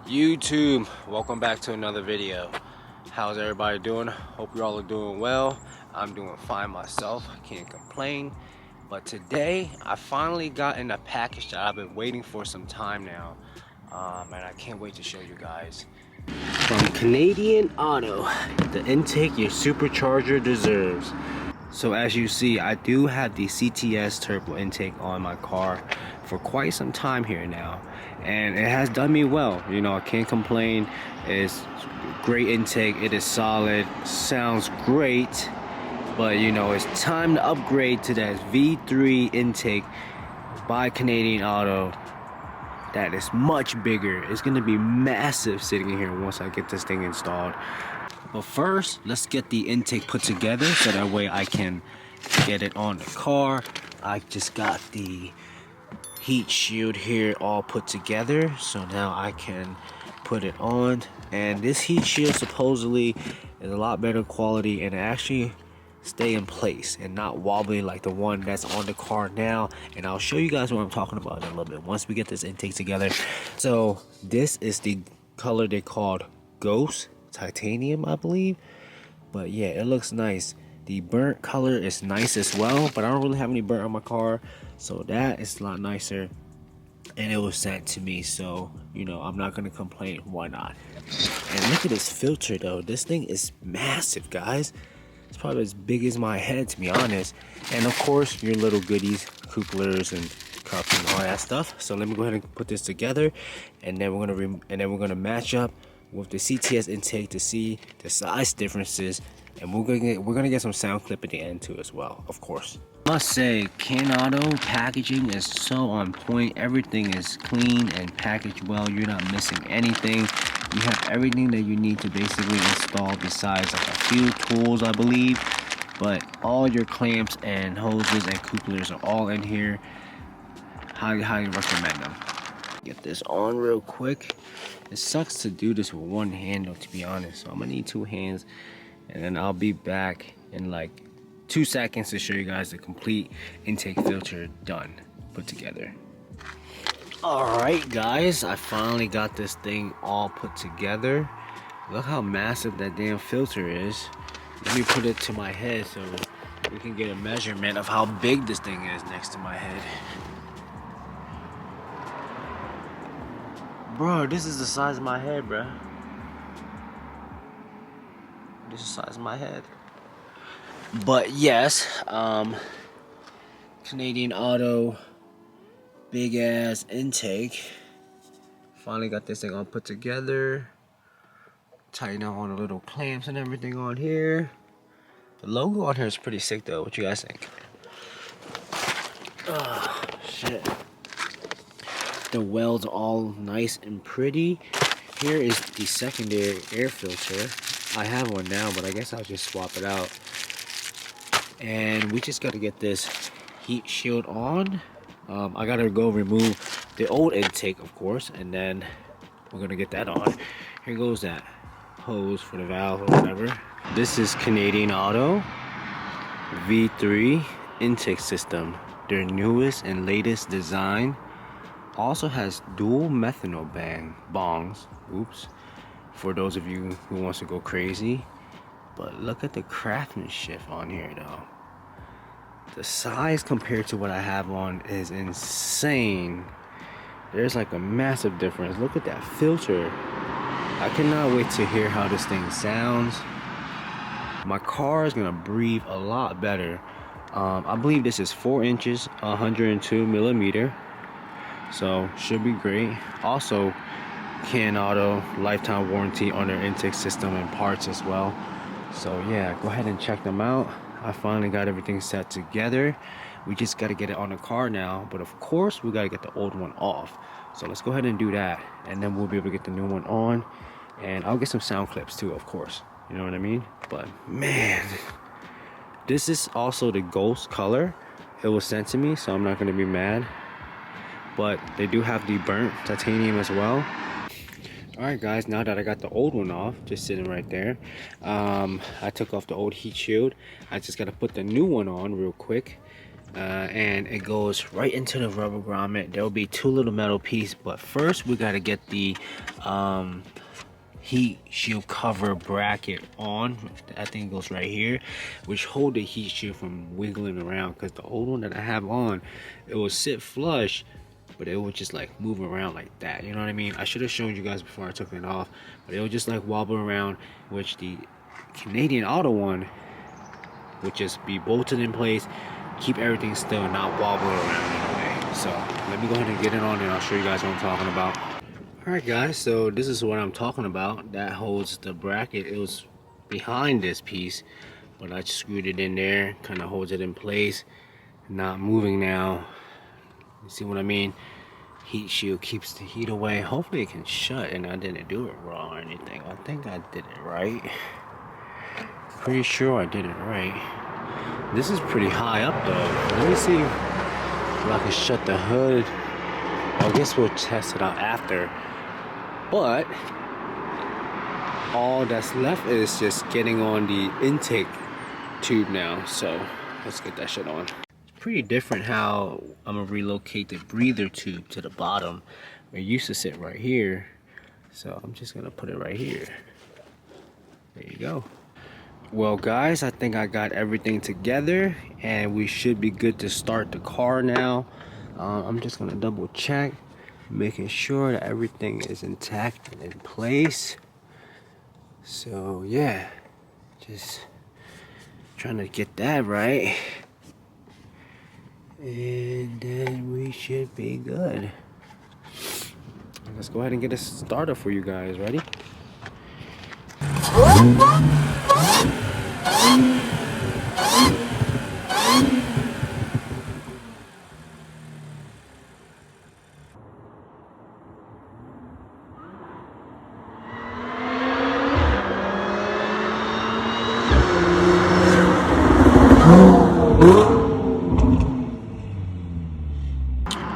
YouTube, welcome back to another video. How's everybody doing? Hope you all are doing well. I'm doing fine myself, can't complain. But today I finally got in a package that I've been waiting for some time now, and I can't wait to show you guys. From Canadian Auto, the intake your supercharger deserves. So as you see, I do have the CTS turbo intake on my car for quite some time here now, and it has done me well. You know, I can't complain. It's great intake, it is solid, sounds great, but you know, it's time to upgrade to that V3 intake by Canadian Auto. That is much bigger. It's gonna be massive sitting in here once I get this thing installed. But first, let's get the intake put together so that way I can get it on the car. I just got the heat shield here all put together, so now I can put it on. And this heat shield supposedly is a lot better quality and it actually stay in place and not wobbly like the one that's on the car now. And I'll show you guys what I'm talking about in a little bit once we get this intake together. So this is the color they called Ghost Titanium, I believe. But yeah, it looks nice. The burnt color is nice as well, but I don't really have any burnt on my car, so that is a lot nicer. And it was sent to me, so you know, I'm not gonna complain. Why not? And look at this filter though. This thing is massive, guys. It's probably as big as my head, to be honest. And of course, your little goodies, couplers and cups and all that stuff. So let me go ahead and put this together, and then we're gonna match up with the CTS intake to see the size differences, and we're gonna get some sound clip at the end too as well, of course. I must say, Can Auto packaging is so on point. Everything is clean and packaged well. You're not missing anything. You have everything that you need to basically install besides like a few tools, I believe. But all your clamps and hoses and couplers are all in here. Highly recommend them. Get this on real quick. It sucks to do this with one hand though, to be honest. So I'm gonna need two hands, and then I'll be back in like 2 seconds to show you guys the complete intake filter done, put together. Alright guys, I finally got this thing all put together. Look how massive that damn filter is. Let me put it to my head so we can get a measurement of how big this thing is next to my head. Bro, this is the size of my head, bro. This is the size of my head. But yes, Canadian Auto, big ass intake. Finally got this thing all put together. Tighten out all the little clamps and everything on here. The logo on here is pretty sick though. What you guys think? Oh, shit. The welds all nice and pretty. Here is the secondary air filter. I have one now, but I guess I'll just swap it out. And we just got to get this heat shield on. I gotta go remove the old intake, of course, and then we're gonna get that on. Here goes that hose for the valve or whatever. This is Canadian Auto V3 intake system, their newest and latest design. Also has dual methanol bongs, oops, for those of you who wants to go crazy. But look at the craftsmanship on here though. The size compared to what I have on is insane. There's like a massive difference. Look at that filter. I cannot wait to hear how this thing sounds. My car is gonna breathe a lot better. I believe this is 4 inches, 102 millimeter. So should be great. Also, Can Auto lifetime warranty on their intake system and parts as well. So yeah, go ahead and check them out. I finally got everything set together. We just got to get it on the car now, but of course we got to get the old one off. So let's go ahead and do that, and then we'll be able to get the new one on, and I'll get some sound clips too, of course, you know what I mean. But man, this is also the Ghost color. It was sent to me, so I'm not going to be mad. But they do have the burnt titanium as well. Alright guys, now that I got the old one off, just sitting right there, I took off the old heat shield. I just got to put the new one on real quick. and it goes right into the rubber grommet. There will be two little metal pieces, but first we got to get the heat shield cover bracket on. That thing goes right here, which hold the heat shield from wiggling around, because the old one that I have on, it will sit flush, but it would just like move around like that, you know what I mean? I should have shown you guys before I took it off, but it would just like wobble around, which the Canadian Auto one would just be bolted in place, keep everything still and not wobble around in a way. So let me go ahead and get it on and I'll show you guys what I'm talking about. Alright guys, so this is what I'm talking about. That holds the bracket. It was behind this piece, but I screwed it in there, kind of holds it in place, not moving now. You see what I mean? Heat shield keeps the heat away. Hopefully it can shut and I didn't do it wrong or anything. I think I did it right. Pretty sure I did it right. This is pretty high up though. Let me see if I can shut the hood. I guess we'll test it out after. But all that's left is just getting on the intake tube now. So let's get that shit on. It's pretty different how I'm gonna relocate the breather tube to the bottom. It used to sit right here. So I'm just gonna put it right here. There you go. Well guys, I think I got everything together and we should be good to start the car now. I'm just gonna double check, making sure that everything is intact and in place. So yeah, just trying to get that right. And then we should be good. Let's go ahead and get it started for you guys. Ready?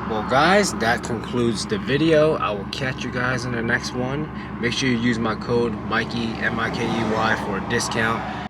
Well guys, that concludes the video. I will catch you guys in the next one. Make sure you use my code Mikey, M-I-K-E-Y, for a discount.